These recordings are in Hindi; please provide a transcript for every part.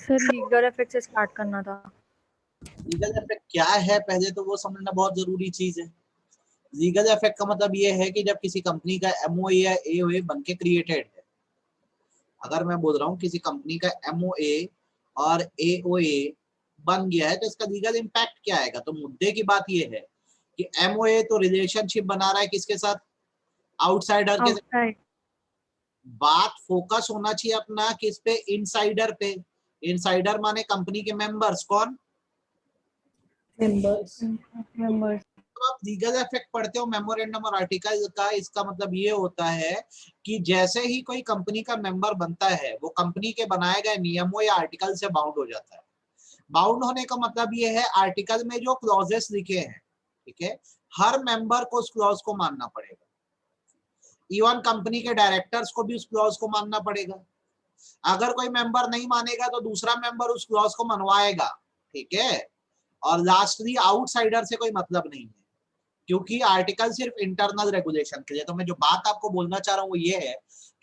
सर लीगल इफेक्ट से स्टार्ट करना था। लीगल इफेक्ट क्या है पहले तो वो समझना बहुत जरूरी चीज है। लीगल इफेक्ट का मतलब ये है कि जब किसी कंपनी का एमओए या एओए बन के क्रिएटेड है, अगर मैं बोल रहा हूँ किसी कंपनी का एमओए और एओए बन गया है तो इसका लीगल इम्पैक्ट क्या आएगा। तो मुद्दे की बात ये है कि एमओए तो रिलेशनशिप बना रहा है किसके साथ, आउटसाइडर के साथ। बात फोकस होना चाहिए अपना किस पे, इनसाइडर पे। इनसाइडर माने कंपनी के मेंबर्स, कौन, मेंबर्स। तो आप लीगल इफेक्ट पढ़ते हो मेमोरेंडम और आर्टिकल का, इसका मतलब ये होता है कि जैसे ही कोई कंपनी का मेंबर बनता है वो कंपनी के बनाए गए नियमों या आर्टिकल से बाउंड हो जाता है। बाउंड होने का मतलब ये है आर्टिकल में जो क्लॉजेस लिखे हैं, ठीक है, हर मेंबर को उस क्लॉज को मानना पड़ेगा। इवन कंपनी के डायरेक्टर्स को भी उस क्लॉज को मानना पड़ेगा। अगर कोई मेंबर नहीं मानेगा तो दूसरा मेंबर उस क्लॉज को मनवाएगा, ठीक है। और लास्टली आउटसाइडर से कोई मतलब नहीं है, क्योंकि आर्टिकल सिर्फ इंटरनल रेगुलेशन के लिए। तो मैं जो बात आपको बोलना चाह रहा हूँ वो ये है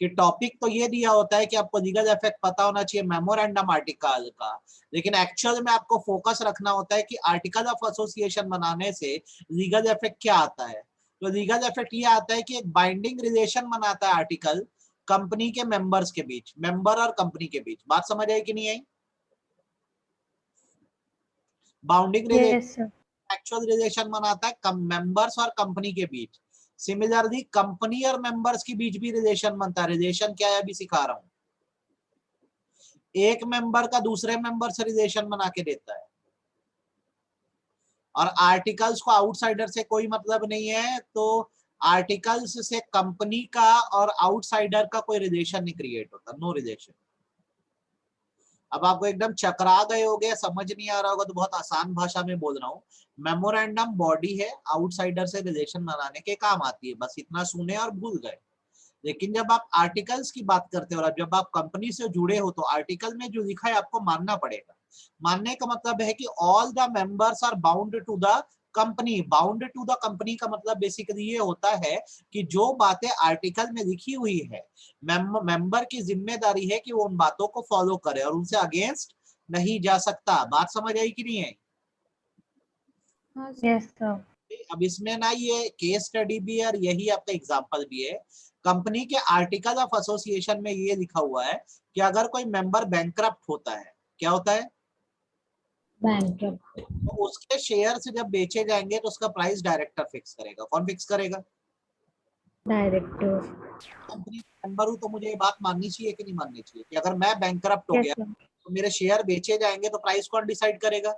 कि टॉपिक तो ये दिया होता है कि आपको लीगल इफेक्ट पता होना चाहिए मेमोरेंडम आर्टिकल का, लेकिन एक्चुअल में आपको फोकस रखना होता है कि आर्टिकल ऑफ एसोसिएशन बनाने से लीगल इफेक्ट क्या आता है। तो लीगल इफेक्ट ये आता है कि एक बाइंडिंग रिलेशन बनाता है आर्टिकल कंपनी के मेंबर्स के बीच, मेंबर और कंपनी के बीच। बात समझ आई कि नहीं आई। बाउंडिंग रिलेशन एक्चुअल रिलेशन बनाता है मेंबर्स और कंपनी के बीच। सिमिलरली कंपनी और मेंबर्स के बीच भी रिलेशन बनता है। रिलेशन क्या है अभी सिखा रहा हूं। एक मेंबर का दूसरे मेंबर से रिलेशन बना के देता है, और आर्टिकल्स को आउटसाइडर से कोई मतलब नहीं है, तो आर्टिकल्स से कंपनी का और आउटसाइडर का कोई रिलेशन नहीं क्रिएट होता, नो रिलेशन। अब आपको एकदम चकरा गए होगे, समझ नहीं आ रहा होगा, तो बहुत आसान भाषा में बोल रहा हूँ। मेमोरेंडम बॉडी है, आउटसाइडर से रिलेशन बनाने के काम आती है, बस इतना सुने और भूल गए। लेकिन जब आप आर्टिकल्स की बात करते हो और जब आप कंपनी से जुड़े हो तो आर्टिकल में जो लिखा है आपको मानना पड़ेगा। मानने का मतलब है कि all the members are bound to the company. Bound to the company का मतलब बेसिकली ये होता है कि जो बातें आर्टिकल में लिखी हुई है, मेंबर की जिम्मेदारी है कि वो उन बातों को फॉलो करे और उनसे अगेंस्ट नहीं जा सकता। बात समझ आई कि नहीं आई। Yes sir. अब इसमें ना ये केस स्टडी भी है और यही आपका एग्जांपल भी है। कंपनी के आर्टिकल ऑफ एसोसिएशन में ये लिखा हुआ है कि अगर कोई मेंबर बैंकरप्ट होता है, क्या होता है, बैंकरप्ट, तो उसके शेयर से जब बेचे जाएंगे तो उसका प्राइस डायरेक्टर फिक्स करेगा। कौन फिक्स करेगा, डायरेक्टर। कंपनी मेंबर हूं तो मुझे ये बात माननी चाहिए कि नहीं माननी चाहिए कि अगर मैं बैंकरप्ट हो गया तो मेरे शेयर बेचे जाएंगे तो प्राइस कौन डिसाइड करेगा,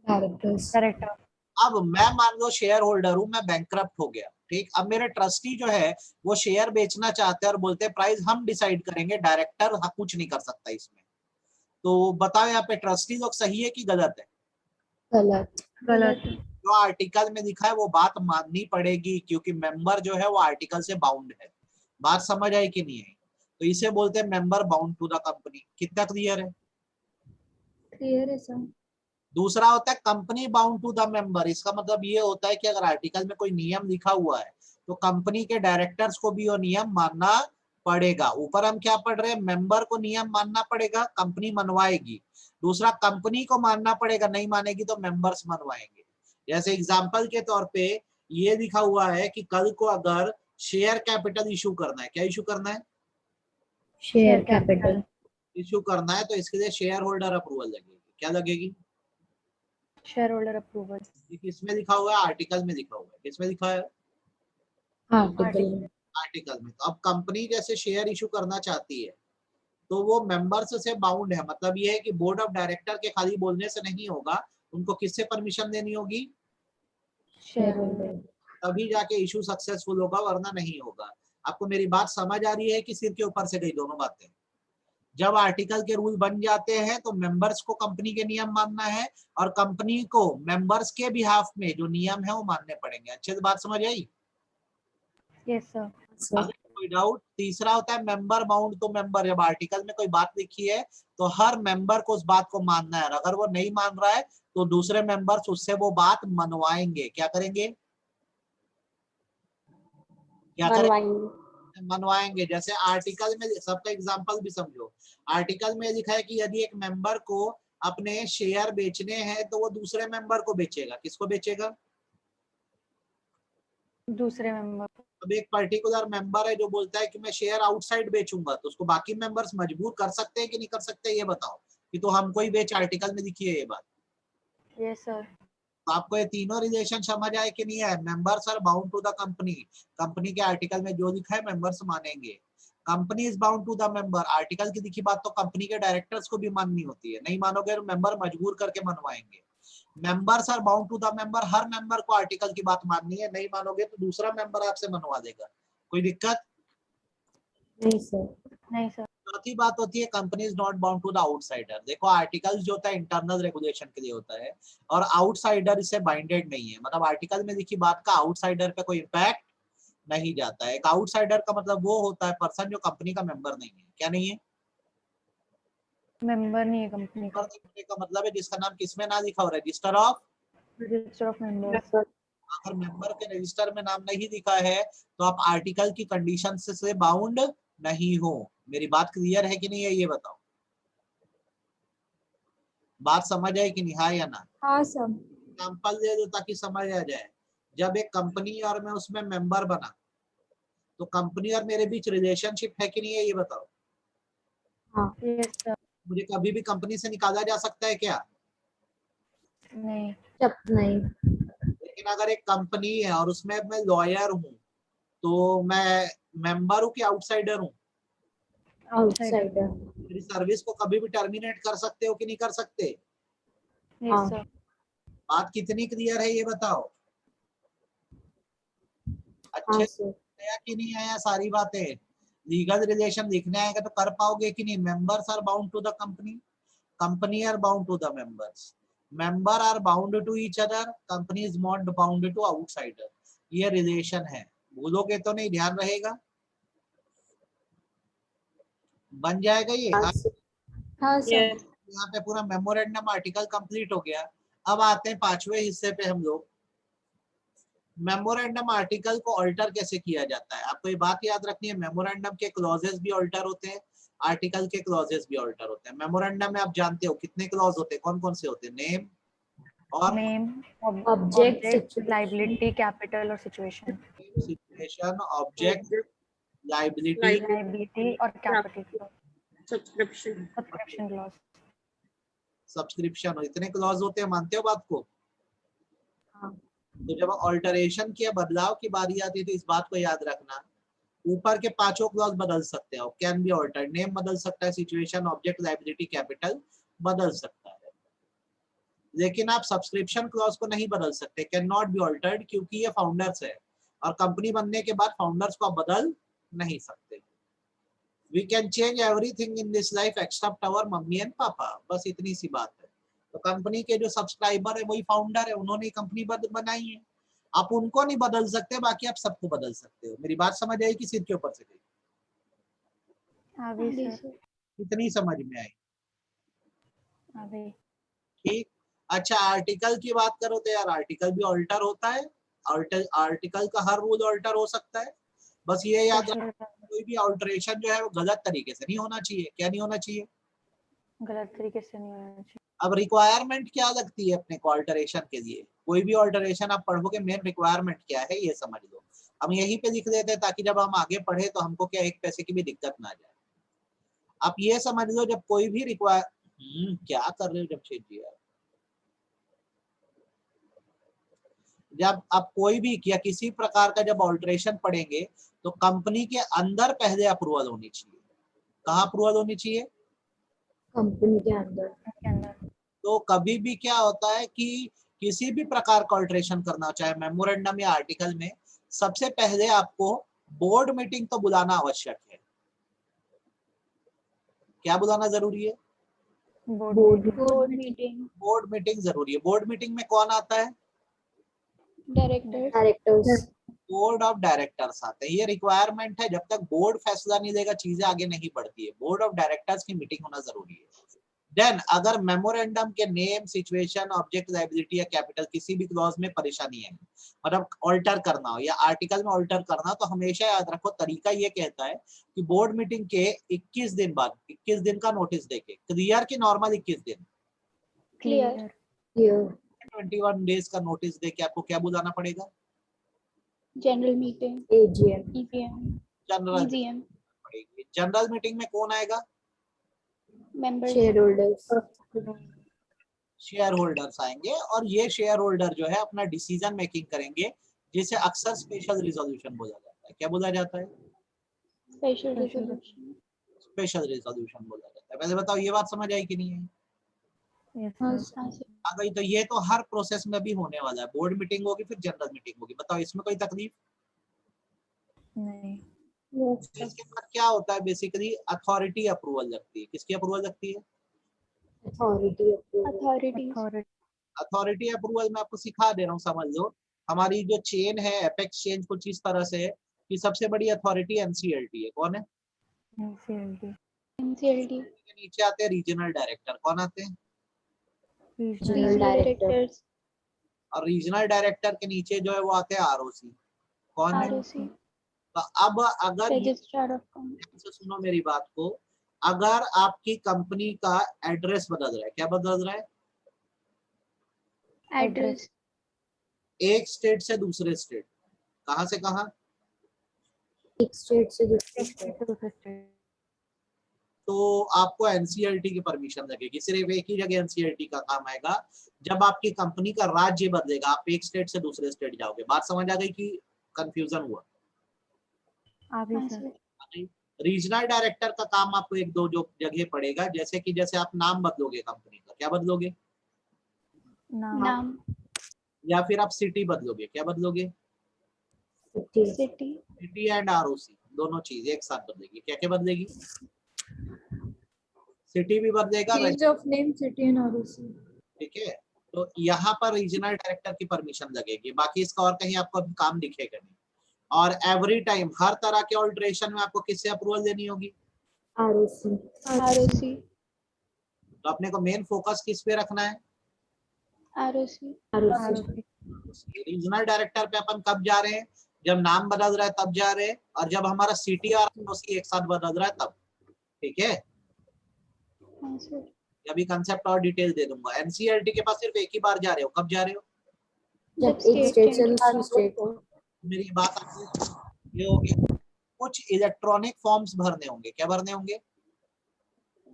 डायरेक्टर्स। डायरेक्टर। अब मैं मान लो शेयर होल्डर हूं, मैं बैंकरप्ट हो गया, ठीक। अब मेरे ट्रस्टी जो है वो शेयर बेचना चाहते हैं और बोलते हैं प्राइस हम डिसाइड करेंगे, डायरेक्टर कुछ नहीं कर सकता इसमें। तो बताओ यहाँ पे ट्रस्टी लोग सही है कि गलत है। गलत। गलत। जो आर्टिकल में लिखा है वो बात माननी पड़ेगी, क्योंकि मेंबर जो है वो आर्टिकल से बाउंड है। बात समझ आई कि नहीं आई। तो इसे बोलते हैं member bound to the company. कितना क्लियर है। क्लियर है सर। दूसरा होता है company bound to the member. इसका मतलब ये होता है कि अगर आर्टिकल में कोई नियम लिखा हुआ है तो कंपनी के डायरेक्टर्स को भी वो नियम मानना पड़ेगा। ऊपर हम क्या पढ़ रहे हैं, मेंबर को नियम मानना पड़ेगा, कंपनी मनवाएगी। दूसरा कंपनी को मानना पड़ेगा, नहीं मानेगी तो मेंबर्स मनवाएंगे। जैसे एग्जांपल के तौर पे ये लिखा हुआ है कि कल को अगर शेयर कैपिटल इशू करना है, क्या इशू करना है, शेयर कैपिटल इशू करना है, तो इसके लिए शेयर होल्डर अप्रूवल लगेगी। क्या लगेगी, शेयर होल्डर अप्रूवल। किसमें लिखा हुआ है, आर्टिकल में लिखा हुआ है। किसमें लिखा है, आर्टिकल। आर्टिकल में। तो अब कंपनी जैसे शेयर इशू करना चाहती है तो वो मेंबर्स से बाउंड है। मतलब ये है कि बोर्ड ऑफ डायरेक्टर के खाली बोलने से नहीं होगा, उनको किससे परमिशन देनी होगी, शेयर होल्डर। तभी जाके इशू सक्सेसफुल होगा, वरना नहीं होगा। आपको मेरी बात समझ आ रही है कि सिर के ऊपर से गई दोनों बातें। जब आर्टिकल के रूल बन जाते हैं तो मेंबर्स को कंपनी के नियम मानना है और कंपनी को मेंबर्स के बिहाफ में जो नियम है वो मानने पड़ेंगे। अच्छे से बात समझ आई। Yes sir. अगर कोई डाउट। तीसरा होता है मेंबर बाउंड टू मेंबर। जब आर्टिकल में कोई बात लिखी है तो हर मेंबर को उस बात को मानना है, अगर वो नहीं मान रहा है तो दूसरे मेंबर्स उससे वो बात मनवाएंगे। क्या करेंगे, क्या करेंगे, मनवाएंगे। जैसे आर्टिकल में, सबका एग्जांपल भी समझो। आर्टिकल में लिखा है कि यदि एक मेंबर को अपने शेयर बेचने हैं तो वो दूसरे मेंबर को बेचेगा। किसको बेचेगा? दूसरे मेंबर। अब एक पर्टिकुलर मेंबर है जो बोलता है कि मैं शेयर आउटसाइड बेचूंगा, तो उसको बाकी मेंबर्स मजबूर कर सकते हैं कि नहीं कर सकते, ये बताओ कि तो हमको ही बेच। आर्टिकल में लिखी है ये बात। Yes sir. तो आपको ये तीनों रिलेशन समझ आए कि नहीं आए? Members are bound to the company. Company के आर्टिकल में जो लिखा है मेंबर्स मानेंगे। Company is bound to the member. Article की लिखी बात तो कंपनी के डायरेक्टर्स को भी माननी होती है। नहीं मानोगे तो मेंबर मजबूर करके मनवाएंगे। Members are bound to the member. हर मेंबर को आर्टिकल की बात माननी है। नहीं मानोगे तो दूसरा मेंबर आपसे मनवा देगा। कोई दिक्कत? नहीं सर। नहीं सर। चौथी बात होती है company is not bound to the outsider. देखो आर्टिकल जो होता है इंटरनल रेगुलेशन के लिए होता है और आउटसाइडर इससे बाइंडेड नहीं है। मतलब आर्टिकल में लिखी बात का आउटसाइडर पे कोई इम्पैक्ट नहीं जाता है। एक आउटसाइडर का मतलब वो होता है पर्सन जो कंपनी का मेंबर नहीं है। क्या नहीं है? मेंबर नहीं है कंपनी का। का मतलब है जिसका नाम किसमें ना लिखा हो, register of. Register of members. अगर मेंबर के रजिस्टर में नाम नहीं लिखा है तो आप आर्टिकल की कंडीशन से बाउंड नहीं हो। मेरी बात क्लियर है कि नहीं है, ये बताओ। बात समझ आए कि नहीं, हाँ या ना? हाँ सर। एग्जाम्पल दे दो ताकि समझ आ जाए। जब एक कंपनी और मैं उसमें मेंबर बना तो कंपनी और मेरे बीच रिलेशनशिप है कि नहीं है, ये बताओ। हाँ। Yes sir. मुझे कभी भी कंपनी से निकाला जा सकता है क्या? नहीं। जब नहीं। लेकिन अगर एक कंपनी है और उसमें मैं लॉयर हूँ तो मैं मेंबर हूँ कि आउटसाइडर हूँ? आउटसाइडर। मेरी सर्विस को कभी भी टर्मिनेट कर सकते हो कि नहीं कर सकते? यस हाँ। सर। बात कितनी क्लियर है ये बताओ। हाँ अच्छे से सर। आया कि नहीं आया सारी बातें? लीगल रिलेशन लिखने आएगा तो कर पाओगे कि नहीं? Members are bound to the company, company are bound to the members, member are bound to each other, company is not bound to outsider. ये रिलेशन है। भूलोगे तो नहीं, ध्यान रहेगा। बन जाएगा ये। हाँ सर। हाँ सर। यहाँ पे पूरा मेमोरेंडम आर्टिकल कंप्लीट हो गया। अब आते हैं पांचवें हिस्से पे हम लोग। मेमोरेंडम आर्टिकल को अल्टर कैसे किया जाता है। आपको ये बात याद रखनी है, मेमोरेंडम के क्लॉजेस भी अल्टर होते हैं, आर्टिकल के क्लॉजेस भी अल्टर होते हैं। मेमोरेंडम में आप जानते हो कितने क्लॉज होते हैं, कौन कौन से होते हैं? नेम और name, object, object, situation. Liability, capital और situation. Situation, object, liability, liability और capital. Subscription. Subscription clause. Subscription. इतने क्लॉज होते हैं, मानते हो बात को? हाँ। तो जब ऑल्टरेशन की बदलाव की बारी आती है तो इस बात को याद रखना, ऊपर के पांचों क्लॉज बदल सकते हो, कैन बी ऑल्टर्ड। नेम बदल सकता है, सिचुएशन, ऑब्जेक्ट, लाइबिलिटी, कैपिटल बदल सकता है। लेकिन आप सब्सक्रिप्शन क्लॉज को नहीं बदल सकते, कैन नॉट बी ऑल्टर्ड, क्योंकि ये फाउंडर्स है और कंपनी बनने के बाद फाउंडर्स को आप बदल नहीं सकते। We can change everything in this life except our mummy and papa. बस इतनी सी बात है। तो कंपनी के जो सब्सक्राइबर है वही फाउंडर है, उन्होंने कंपनी बनाई है। आप उनको नहीं बदल सकते, बाकी आप सबको बदल सकते हो। मेरी बात समझ आई कि सिर के ऊपर से गई? अभी सर। इतनी समझ में आई? अभी। ठीक। अच्छा, आर्टिकल की बात करो तो यार आर्टिकल भी ऑल्टर होता है। आर्टिकल का हर रूल ऑल्टर हो सकता है। बस ये याद रखो, कोई भी ऑल्टरेशन जो है वो गलत तरीके से नहीं होना चाहिए। क्या नहीं होना चाहिए? गलत तरीके से नहीं होना चाहिए। अब रिक्वायरमेंट क्या लगती है अपने को ऑल्टरेशन के लिए? कोई भी ऑल्टरेशन आप पढ़ोगे मेन रिक्वायरमेंट क्या है ये समझ लो। हम यहीं पे लिख देते हैं ताकि जब हम आगे पढ़े तो हमको क्या एक पैसे की भी दिक्कत ना जाए। आप ये समझ लो जब कोई भी क्या कर रहे हो जमशेद जी यार? जब आप कोई भी या किसी प्रकार का जब ऑल्टरेशन पढ़ेंगे तो कंपनी के अंदर पहले अप्रूवल होनी चाहिए। कहाँ अप्रूवल होनी चाहिए? कंपनी के अंदर। के अंदर। तो कभी भी क्या होता है कि किसी भी प्रकार का ऑल्टरेशन करना, चाहे मेमोरेंडम या आर्टिकल में, सबसे पहले आपको बोर्ड मीटिंग तो बुलाना आवश्यक है। क्या बुलाना जरूरी है? Board meeting. बोर्ड मीटिंग जरूरी है। बोर्ड मीटिंग में कौन आता है? डायरेक्टर्स। बोर्ड ऑफ डायरेक्टर्स आते हैं। ये रिक्वायरमेंट है। जब तक बोर्ड फैसला नहीं देगा चीजें आगे नहीं बढ़ती है। बोर्ड ऑफ डायरेक्टर्स की मीटिंग होना जरूरी है। देन अगर मेमोरेंडम के नेम, सिचुएशन, ऑब्जेक्ट, लायबिलिटी या कैपिटल किसी भी क्लॉज में परेशानी है, मतलब ऑल्टर करना हो या आर्टिकल में ऑल्टर करना हो, तो हमेशा याद रखो तरीका ये कहता है कि बोर्ड मीटिंग के 21 दिन बाद 21 दिन का नोटिस देके, क्लियर की नॉर्मल 21 दिन, क्लियर, Here. 21 डेज का नोटिस देके आपको क्या बुलाना पड़ेगा? General meeting. AGM. EGM. General EGM. पड़ेगी। जनरल मीटिंग में कौन आएगा? Members. Shareholders. शेयर होल्डर्स आएंगे और ये शेयर होल्डर जो है अपना डिसीजन मेकिंग करेंगे, जिसे अक्सर स्पेशल रिजोल्यूशन बोला जाता है। क्या बोला जाता है? Special resolution. स्पेशल रिजोल्यूशन बोला जाता है। पहले बताओ ये बात समझ आई कि नहीं है? यस हाँ, सर, हाँ, sir. आ गई। तो ये तो हर प्रोसेस में भी होने वाला है, बोर्ड मीटिंग होगी फिर जनरल मीटिंग होगी। बताओ इसमें कोई तकलीफ? नहीं, Yes, sir. इसके बाद क्या होता है? बेसिकली अथॉरिटी अप्रूवल लगती है। किसकी अप्रूवल लगती है? Authority. Authorities. Authority, authority approval मैं आपको सिखा दे रहा हूँ, समझ लो। हमारी जो चेन है एपेक्स चेन कुछ इस तरह से है कि सबसे बड़ी अथॉरिटी एनसीएलटी है। कौन है? NCLT, NCLT. के नीचे आते हैं रीजनल डायरेक्टर। कौन आते हैं? Regional Regional directors. और रीजनल डायरेक्टर के नीचे जो है वो आते हैं आरओसी। कौन है? ROC. तो अब अगर ये Registrar of Company. से सुनो मेरी बात को, अगर आपकी कंपनी का एड्रेस बदल रहा है, क्या बदल रहा है? Address. एक स्टेट से दूसरे स्टेट, कहां से कहां? एक स्टेट से दूसरे स्टेट, दूसरे स्टेट, तो आपको एनसीएलटी की परमिशन लगेगी। सिर्फ एक ही जगह एनसीएलटी का काम आएगा, जब आपकी कंपनी का राज्य बदलेगा, आप एक स्टेट से दूसरे स्टेट जाओगे। बात समझ आ गई कि कंफ्यूजन हुआ? आगे हाँ, सर, sir. रीजनल डायरेक्टर का काम आपको एक दो जो जगह पड़ेगा, जैसे कि जैसे आप नाम बदलोगे कंपनी का, क्या बदलोगे? नाम, या फिर आप सिटी बदलोगे, क्या बदलोगे? City. सिटी एंड आरओसी दोनों चीज एक साथ बदलेगी। क्या क्या बदलेगी? सिटी भी बदलेगा, Change of name, city and ROC. ठीक है। तो यहाँ पर रीजनल डायरेक्टर की परमिशन लगेगी, बाकी इसका और कहीं आपको अभी काम दिखेगा नहीं। और एवरी टाइम हर तरह के ऑल्टरेशन में आपको किससे अप्रूवल देनी होगी? ROC. ROC. तो अपने को मेन फोकस किस पे रखना है? ROC. ROC. ROC, regional director पे अपन कब जा रहे हैं? जब नाम बदल रहा है तब जा रहे हैं, और जब हमारा सिटी और आरओसी एक साथ बदल रहा है तब। ठीक है, हाँ, sir. अभी कंसेप्ट और डिटेल दे दूंगा। एनसीएलटी के पास सिर्फ एक ही बार जा रहे हो, कब जा रहे हो? जब एक स्टेट से दूसरी स्टेट को. मेरी बात आपको ये होगी, कुछ इलेक्ट्रॉनिक फॉर्म्स भरने होंगे। क्या भरने होंगे?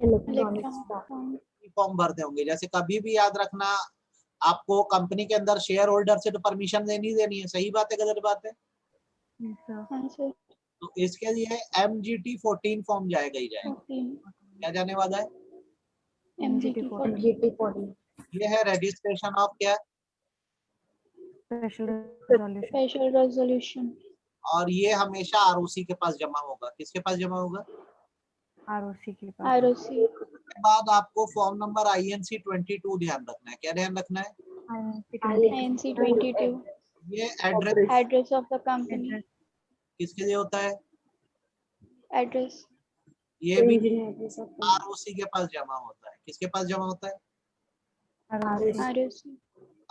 इलेक्ट्रॉनिक फॉर्म भरने होंगे। जैसे कभी भी याद रखना, आपको कंपनी के अंदर शेयर होल्डर से तो परमिशन देनी है। सही बात है, गलत बात है? यस सर, हाँ, sir. तो इसके लिए MGT 14 फॉर्म जाएगा ही जाएगा। 14. क्या जाने वाला है? MGT 14. ये है रजिस्ट्रेशन ऑफ क्या, स्पेशल रिजोल्यूशन, Special resolution. और ये हमेशा आरओसी के पास जमा होगा। किसके पास जमा होगा? आरओसी के पास, ROC. उसके बाद आपको फॉर्म नंबर INC 22 ध्यान रखना है। क्या ध्यान रखना है? INC 22. ये address Address of the company. किसके लिए होता है? Address. ये भी आरओसी के पास जमा होता है। किसके पास जमा होता है? ROC, ROC.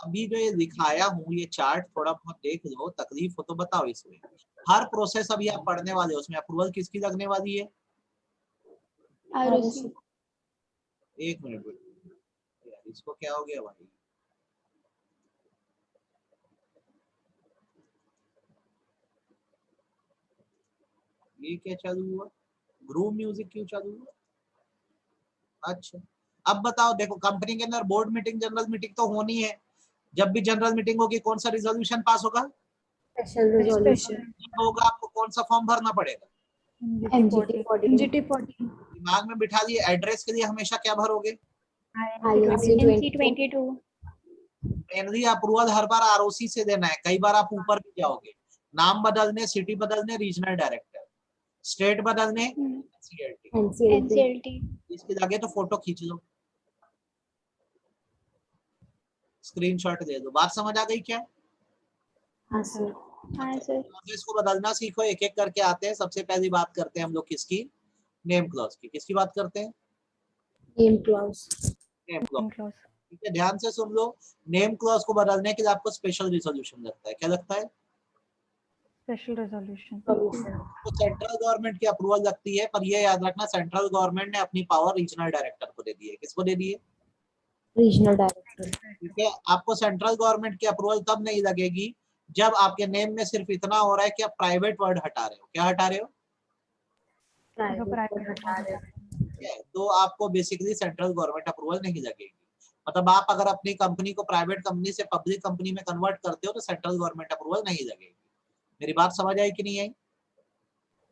अभी जो ये दिखाया हूँ ये चार्ट थोड़ा बहुत देख लो, तकलीफ हो तो बताओ। इसमें हर प्रोसेस अभी आप पढ़ने वाले हो, उसमें अप्रूवल किसकी लगने वाली है? ROC. एक मिनट यार, इसको क्या हो गया भाई? ये क्या चालू हुआ? ग्रूव म्यूजिक क्यों चालू हुआ? अच्छा, अब बताओ। देखो, कंपनी के अंदर बोर्ड मीटिंग, जनरल मीटिंग तो होनी है। जब भी जनरल मीटिंग होगी कौन सा रिजोल्यूशन पास होगा? Special resolution. होगा, आपको कौन सा फॉर्म भरना पड़ेगा? MGT 14. दिमाग में बिठा लिए। एड्रेस के लिए हमेशा क्या भरोगे? INC 22. मेनली अप्रूवल हर बार आरओसी से देना है। कई बार आप ऊपर भी जाओगे, नाम बदलने, सिटी बदलने रीजनल डायरेक्टर, स्टेट बदलने NCLT। NCLT. इसके आगे तो फोटो खींच लो, स्क्रीनशॉट दे दो। बात समझ आ गई क्या? हाँ, sir. हाँ, sir. इसको बदलना सीखो, एक एक करके आते हैं। सबसे पहली बात करते हैं हम लोग किसकी? नेम क्लॉज की। किसकी बात करते हैं? Name clause. Name clause. clause. ठीक है, ध्यान से सुन लो। नेम क्लॉज को बदलने के लिए आपको स्पेशल रिजोल्यूशन लगता है। क्या लगता है? Special resolution. Commission. तो सेंट्रल गवर्नमेंट की अप्रूवल लगती है, पर ये याद रखना सेंट्रल गवर्नमेंट ने अपनी पावर रीजनल डायरेक्टर को दे दी है। किसको दे दी है? Regional director. ठीक है, आपको सेंट्रल गवर्नमेंट की अप्रूवल तब नहीं लगेगी जब आपके नेम में सिर्फ इतना हो रहा है कि आप प्राइवेट वर्ड हटा रहे हो। क्या हटा रहे हो? जो Private. private ठीक है, तो आपको बेसिकली सेंट्रल गवर्नमेंट अप्रूवल नहीं लगेगी। मतलब आप अगर अपनी कंपनी को प्राइवेट कंपनी से पब्लिक कंपनी में कन्वर्ट करते हो तो सेंट्रल गवर्नमेंट अप्रूवल नहीं लगेगी। मेरी बात समझ आई कि नहीं आई?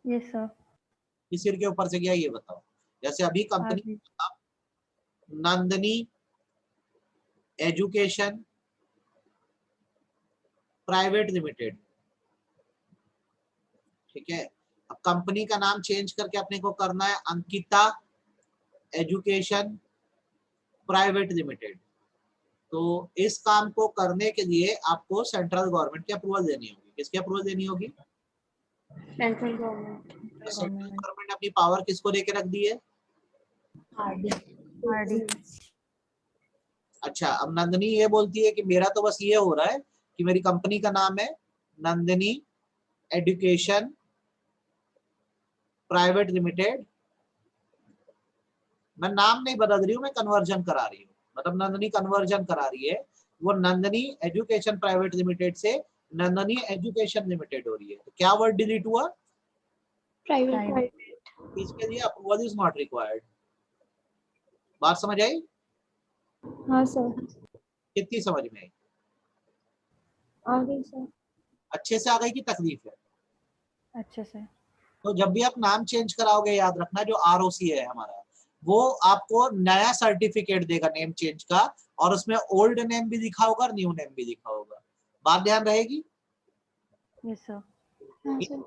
Yes sir. किस सिर के ऊपर से गया ये बताओ। जैसे अभी company Nandini education private limited, ठीक है। अब कंपनी का नाम चेंज करके अपने को करना है अंकिता एजुकेशन प्राइवेट लिमिटेड। तो इस काम को करने के लिए आपको सेंट्रल गवर्नमेंट की अप्रूवल देनी होगी। किसकी अप्रूवल देनी होगी? Central government. सेंट्रल गवर्नमेंट ने अपनी पावर किसको देके रख दी है? RD. RD. अच्छा, अब नंदनी ये बोलती है कि मेरा तो बस ये हो रहा है कि मेरी कंपनी का नाम है नंदनी एजुकेशन प्राइवेट लिमिटेड। मैं नाम नहीं बदल रही हूँ, मैं कन्वर्जन करा रही हूँ। मतलब नंदनी कन्वर्जन करा रही है, वो नंदनी एजुकेशन प्राइवेट लिमिटेड से नंदनी एजुकेशन लिमिटेड हो रही है। तो क्या वर्ड डिलीट हुआ? Private. इसके लिए अप्रूवल इज नॉट रिक्वायर्ड। बात समझ आई? हाँ सर। कितनी समझ में आई? आ गई सर। अच्छे से आ गई की तकलीफ है? अच्छे से। तो जब भी आप नाम चेंज कराओगे याद रखना जो ROC है हमारा, वो आपको नया सर्टिफिकेट देगा नेम चेंज का, और उसमें ओल्ड नेम भी लिखा होगा और न्यू नेम भी लिखा होगा। बात ध्यान रहेगी? Yes sir. हाँ सर।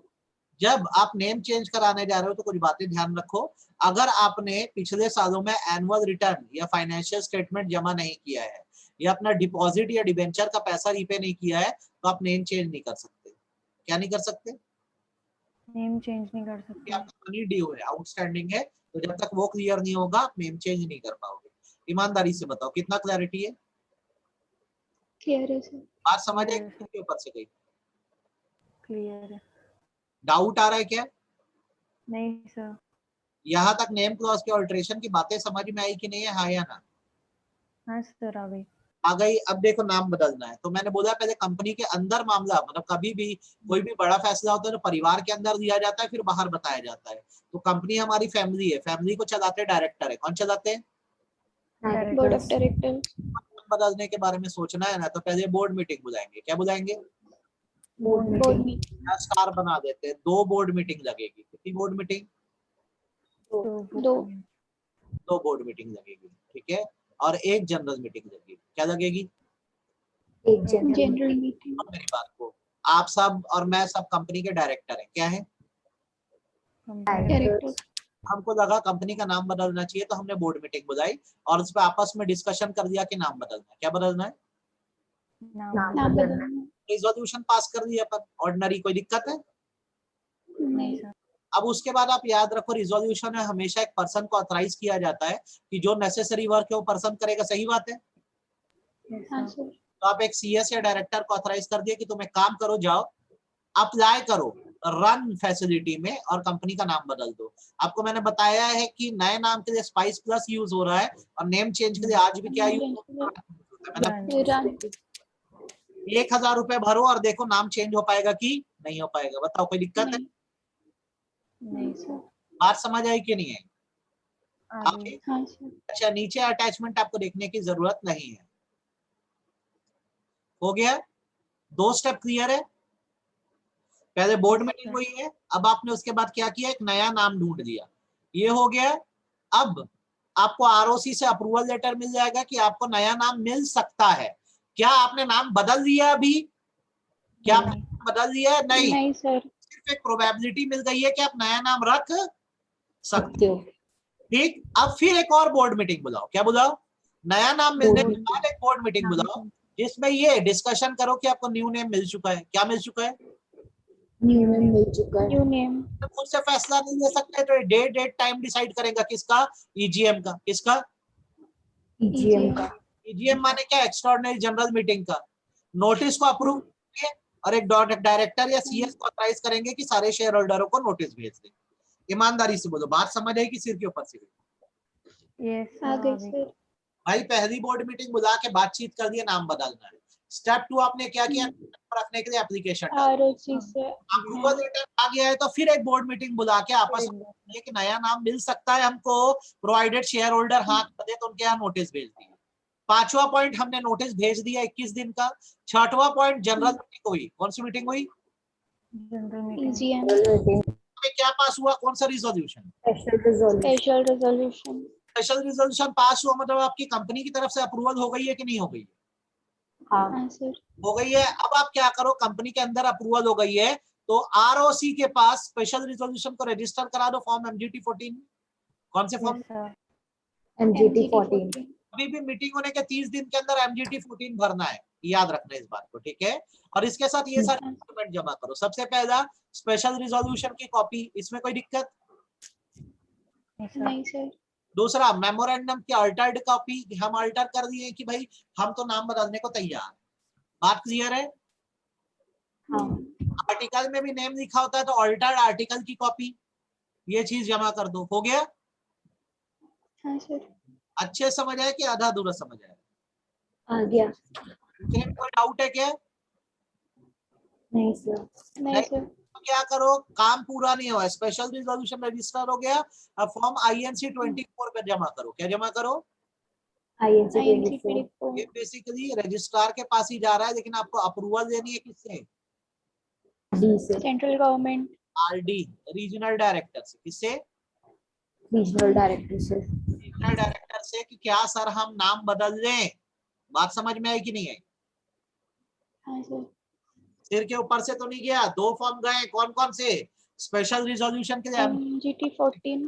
जब आप नेम चेंज कराने जा रहे हो तो कुछ बातें ध्यान रखो। अगर आपने पिछले सालों में एनुअल रिटर्न या फाइनेंशियल स्टेटमेंट जमा नहीं किया है, या अपना डिपॉजिट या डिबेंचर का पैसा रीपे नहीं किया है, तो आप नेम चेंज नहीं कर सकते। क्या नहीं कर सकते? Name change नहीं कर कि सकते। आपका मनी ड्यू है, आउटस्टैंडिंग है, तो जब तक वो क्लियर नहीं होगा आप नेम चेंज नहीं कर पाओगे। ईमानदारी से बताओ कितना क्लैरिटी है? क्लियर है सर। बात समझ आई? किसके ऊपर से गई? Clear है। डाउट आ रहा है क्या? नहीं सर। यहाँ तक नेम क्लॉज के ऑल्टरेशन की बातें समझ में आई कि नहीं है? हाँ या ना? हाँ सर आ गई। आ गई। अब देखो नाम बदलना है, तो मैंने बोला पहले कंपनी के अंदर मामला, मतलब कभी भी कोई भी बड़ा फैसला होता है तो परिवार के अंदर दिया जाता है, फिर बाहर बताया जाता है। तो कंपनी हमारी फैमिली है, फैमिली को चलाते डायरेक्टर है। कौन चलाते हैं? Board of director. बदलने के बारे में सोचना है ना, तो पहले बोर्ड मीटिंग बुलाएंगे। क्या बुलाएंगे? Board meeting. स्टार बना देते हैं। 2 बोर्ड मीटिंग लगेगी। कितनी बोर्ड मीटिंग? दो। 2 बोर्ड मीटिंग लगेगी, ठीक है। और 1 जनरल मीटिंग लगेगी। क्या लगेगी? एक जनरल मीटिंग। मेरी बात को, आप सब और मैं सब कंपनी के डायरेक्टर हैं। क्या है? डायरेक्टर। हमको लगा कंपनी का नाम बदलना चाहिए, तो हमने बोर्ड मीटिंग बुलाई और उस पर आपस में डिस्कशन कर दिया कि नाम बदलना है। क्या बदलना है? नाम बदलना। रिजोल्यूशन पास कर दिया अपन, ऑर्डिनरी। कोई दिक्कत है? नहीं। अब उसके बाद आप याद रखो, रिजोल्यूशन में हमेशा एक पर्सन को ऑथराइज किया जाता है कि जो नेसेसरी वर्क है वो पर्सन करेगा। सही बात है? हाँ सर। तो आप एक CS या डायरेक्टर को ऑथराइज कर दिया कि तुम एक काम करो, जाओ अप्लाई करो रन फैसिलिटी में और कंपनी का नाम बदल दो। आपको मैंने बताया है कि नए नाम के लिए स्पाइस प्लस यूज हो रहा है और नेम चेंज के लिए आज भी क्या यूज हो रहा है? 1000 रुपए भरो और देखो नाम चेंज हो पाएगा कि नहीं हो पाएगा। बताओ कोई दिक्कत है? नहीं सर। बात समझ आई कि नहीं है? हाँ सर। अच्छा, नीचे अटैचमेंट आपको देखने की जरूरत नहीं है। हो गया? 2 स्टेप क्लियर है? पहले बोर्ड मीटिंग हुई है, अब आपने उसके बाद क्या किया? एक नया नाम ढूंढ लिया। ये हो गया। अब आपको ROC से अप्रूवल लेटर मिल जाएगा कि आपको नया नाम मिल सकता है। क्या आपने नाम बदल दिया अभी? क्या आपने बदल दिया? नहीं सर। सिर्फ एक प्रोबेबिलिटी मिल गई है कि आप नया नाम रख सकते हो। ठीक, अब फिर एक और बोर्ड मीटिंग बुलाओ। क्या बुलाओ? नया नाम मिलने के बाद एक बोर्ड मीटिंग बुलाओ जिसमें ये डिस्कशन करो कि आपको न्यू नेम मिल चुका है। क्या मिल चुका है? न्यू नेम मिल चुका है। New name. खुद से फैसला नहीं ले सकते तो डेट टाइम डिसाइड करेगा किसका, ईजीएम का। किसका? ईजीएम का। ईजीएम माने क्या? एक्स्ट्राऑर्डिनरी जनरल मीटिंग का। नोटिस को अप्रूव करेंगे और एक डायरेक्टर या सीएस को ऑथराइज करेंगे कि सारे शेयर होल्डरों को नोटिस भेज दें। ईमानदारी से बोलो, बात समझ आई कि सिर के ऊपर से? यस आ गई सर। भाई पहली बोर्ड मीटिंग बुला के बातचीत कर दिया, नाम बदलना है। स्टेप 2 आपने क्या किया? रखने के लिए एप्लीकेशन आरओसी से अप्रूवल लेटर आ गया है तो फिर एक बोर्ड मीटिंग बुला के आपस में कि नया नाम मिल सकता है हमको, प्रोवाइडेड शेयर होल्डर हाँ कर दे तो उनके यहाँ नोटिस भेज दिया। 5वां पॉइंट हमने नोटिस भेज दिया 21 दिन का। 6वां पॉइंट जनरल मीटिंग हुई। कौन सी मीटिंग हुई? General meeting. ईजीएम। क्या पास हुआ? कौन सा resolution? Special resolution. Special resolution pass हुआ मतलब आपकी कंपनी की तरफ से अप्रूवल हो गई है कि नहीं हो गई? हाँ सर। हो गई है। अब आप क्या करो, कंपनी के अंदर अप्रूवल हो गई है तो आरओसी के पास स्पेशल रिजोल्यूशन को रजिस्टर करा दो फॉर्म MGT 14। कौन से फॉर्म? MGT 14। अभी भी मीटिंग होने के 30 दिन के अंदर MGT 14 भरना है, याद रखना इस बात को, ठीक है? और इसके साथ ये सारे डॉक्यूमेंट जमा करो। सबसे पहला स्पेशल रिजोल्यूशन की कॉपी, इसमें कोई दिक्कत नहीं सर। दूसरा मेमोरेंडम की अल्टर्ड कॉपी, हम अल्टर कर दिए कि भाई हम तो नाम बदलने को तैयार। बात क्लियर है? हाँ। आर्टिकल में भी नेम लिखा होता है तो अल्टर्ड आर्टिकल की कॉपी, ये चीज जमा कर दो। हो गया? हाँ सर। अच्छे समझ आया कि आधा अधूरा समझ आया? आ गया। कोई डाउट है क्या? नहीं सर। नहीं सर। तो क्या करो, काम पूरा नहीं हुआ, स्पेशल रिजोल्यूशन रजिस्टर हो गया, अब फॉर्म INC 24 पे जमा करो। क्या जमा करो? INC 24। ये बेसिकली रजिस्ट्रार के पास ही जा रहा है, लेकिन आपको अप्रूवल देनी है किससे? डी से। Central government. RD regional director से। किससे? रीजनल डायरेक्टर से। रीजनल डायरेक्टर से कि क्या सर हम नाम बदल दें। बात समझ में आई कि नहीं आई? हाँ सर। सिर के ऊपर से तो नहीं गया। 2 फॉर्म गए, कौन कौन से? स्पेशल रिजोल्यूशन के लिए MGT 14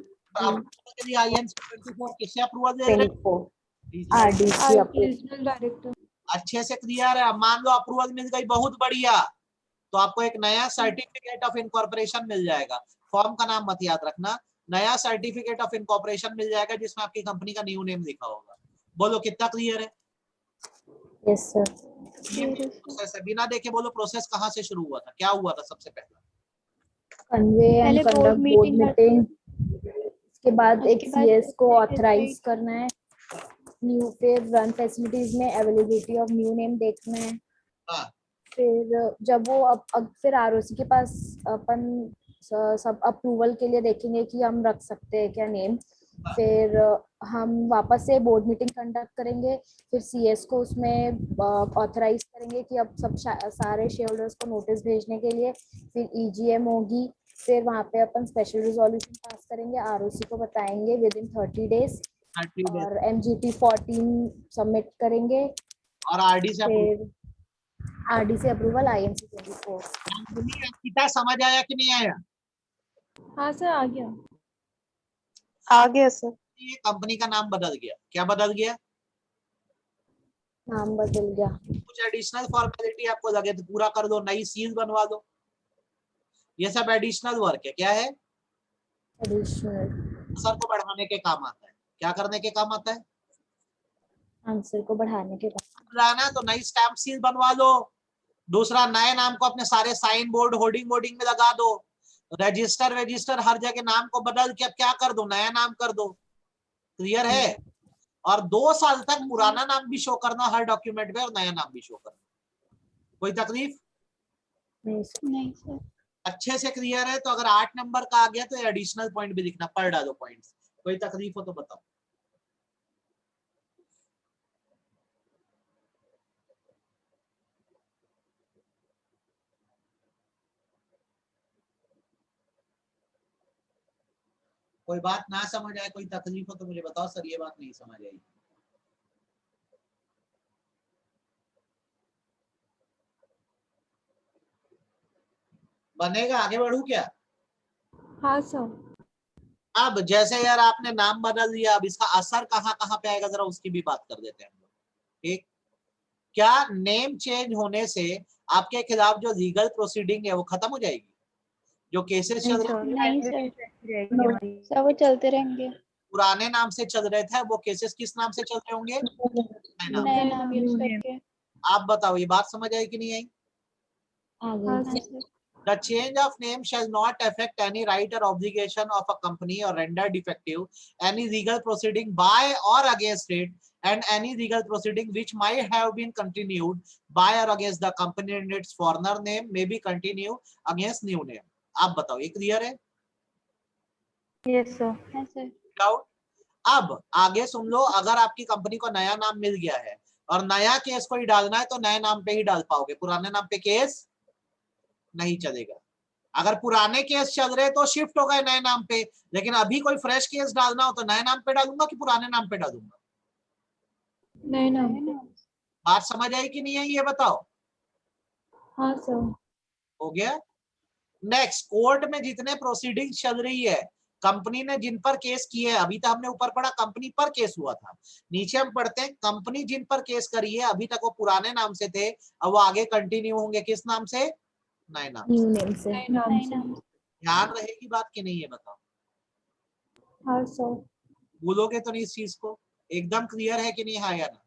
के लिए INC 24। किससे अप्रूवल दे रहे? 24 RDC रीजनल डायरेक्टर। अच्छे से क्लियर है। मान लो अप्रूवल मिल गई, बहुत बढ़िया, तो आपको एक नया सर्टिफिकेट ऑफ इनकॉर्पोरेशन मिल जाएगा। फॉर्म का नाम मत याद रखना, नया सर्टिफिकेट ऑफ इनकॉर्पोरेशन मिल जाएगा जिसमें आपकी कंपनी का न्यू नेम लिखा होगा। बोलो कितना क्लियर है? Yes sir. प्रोसेस है, बिना देखे बोलो प्रोसेस कहाँ से शुरू हुआ था, क्या हुआ था सबसे पहला? Convey and conduct board meeting, उसके बाद एक सीएस को ऑथराइज करना है, न्यू फिर रन फैसिलिटीज में अवेलेबिलिटी ऑफ न्यू नेम देखना है। फिर जब वो फिर आरओसी के पास अपन सब अप्रूवल के लिए देखेंगे कि हम रख सकते हैं क्या नेम। फिर हम वापस से बोर्ड मीटिंग कंडक्ट करेंगे, फिर सीएस को उसमें ऑथराइज करेंगे कि अब सब सारे शेयर होल्डर्स को नोटिस भेजने के लिए। फिर ईजीएम होगी, फिर वहाँ पे अपन स्पेशल रिजोल्यूशन पास करेंगे, आरओसी को बताएंगे विद इन 30 डेज, और MGT 14 सबमिट करेंगे, और RD से फिर RD से अप्रूवल INC 24। कितना समझ आया कि नहीं आया? हाँ सर, आ गया। आ गया सर। ये कंपनी का नाम बदल गया। क्या बदल गया? नाम बदल गया। कुछ एडिशनल फॉर्मेलिटी आपको लगे तो पूरा कर दो, नई सील बनवा दो, ये सब एडिशनल वर्क है। क्या है? एडिशनल आंसर को बढ़ाने के काम आता है। क्या करने के काम आता है? आंसर को बढ़ाने के बाद लाना तो नई स्टैम्प सील बनवा लो। दूसरा, नए नाम को अपने सारे साइन बोर्ड होर्डिंग बोर्डिंग में लगा दो। रजिस्टर हर जगह नाम को बदल के अब क्या कर दो, नया नाम कर दो। क्लियर है? और 2 साल तक पुराना नाम भी शो करना हर डॉक्यूमेंट में और नया नाम भी शो करना। कोई तकलीफ नहीं सर। अच्छे से क्लियर है? तो अगर 8 नंबर का आ गया तो एडिशनल पॉइंट भी लिखना, पढ़ डालो पॉइंट्स। कोई तकलीफ हो तो बताओ। कोई बात ना समझ आए, कोई तकलीफ हो तो मुझे बताओ, सर ये बात नहीं समझ आई। बनेगा? आगे बढ़ू क्या? हाँ सर। अब जैसे यार आपने नाम बदल दिया, अब इसका असर कहाँ कहाँ पे आएगा जरा उसकी भी बात कर देते हैं हम लोग। ठीक, क्या नेम चेंज होने से आपके खिलाफ जो लीगल प्रोसीडिंग है वो खत्म हो जाएगी? जो केसेस चल रहे नहीं थे सर वो चलते रहेंगे। पुराने नाम से चल रहे थे, वो केसेस किस नाम से चल रहे होंगे? नए नाम। नए नाम यूज करके। आप बताओ ये बात समझ आई कि नहीं आई? आगे हाँ sir. The change of name shall not affect any right or obligation of a company or render defective any legal proceeding by or against it, and any legal proceeding which might have been continued by or against the company and its former name may be continued against new name. आप बताओ ये क्लियर है? Yes sir. हाँ सर। डाउट? अब आगे सुन लो, अगर आपकी कंपनी को नया नाम मिल गया है और नया केस कोई डालना है तो नए नाम पे ही डाल पाओगे, पुराने नाम पे केस नहीं चलेगा। अगर पुराने केस चल रहे तो शिफ्ट हो गए नए नाम पे, लेकिन अभी कोई फ्रेश केस डालना हो तो नए नाम पे डालूंगा कि पुराने नाम पे डालूंगा? नए नाम। बात समझ आई कि नहीं आई ये बताओ? हाँ सर। हो गया। नेक्स्ट, कोर्ट में जितने प्रोसीडिंग चल रही है, कंपनी ने जिन पर केस किए हैं, अभी तक हमने ऊपर पढ़ा कंपनी पर केस हुआ था, नीचे हम पढ़ते हैं कंपनी जिन पर केस करी है अभी तक वो पुराने नाम से थे, अब वो आगे कंटिन्यू होंगे किस नाम से? नए नाम न्यू से। नेम से। नए नाम। ध्यान रहेगी बात कि नहीं ये बताओ? हाँ सर। भूलोगे तो नहीं इस चीज को? एकदम क्लियर है कि नहीं? हाँ या ना?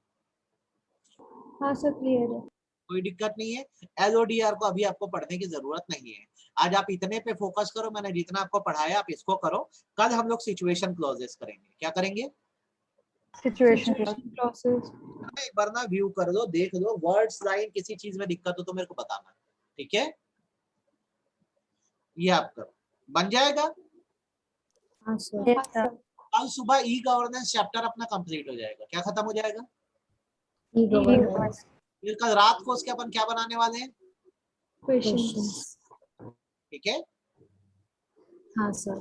हाँ सर क्लियर है। कोई दिक्कत नहीं है। एलओडीआर को अभी आपको पढ़ने की जरूरत नहीं है, आज आप इतने पे फोकस करो, मैंने जितना आपको पढ़ाया आप इसको करो। कल हम लोग सिचुएशन क्लॉजेस करेंगे। क्या करेंगे? Situation clauses. एक बार ना व्यू कर लो, देख लो, वर्ड्स लाइन किसी चीज में दिक्कत हो तो मेरे को बताना, ठीक है? ये आप करो, बन जाएगा। हाँ सर। Yes sir. कल सुबह ई गवर्नेंस चैप्टर अपना कंप्लीट हो जाएगा। क्या खत्म हो जाएगा? ई गवर्नेंस फिर कल रात को उसके अपन क्या बनाने वाले हैं? क्वेश्चंस। क्वेश्चंस। ठीक है? हाँ सर।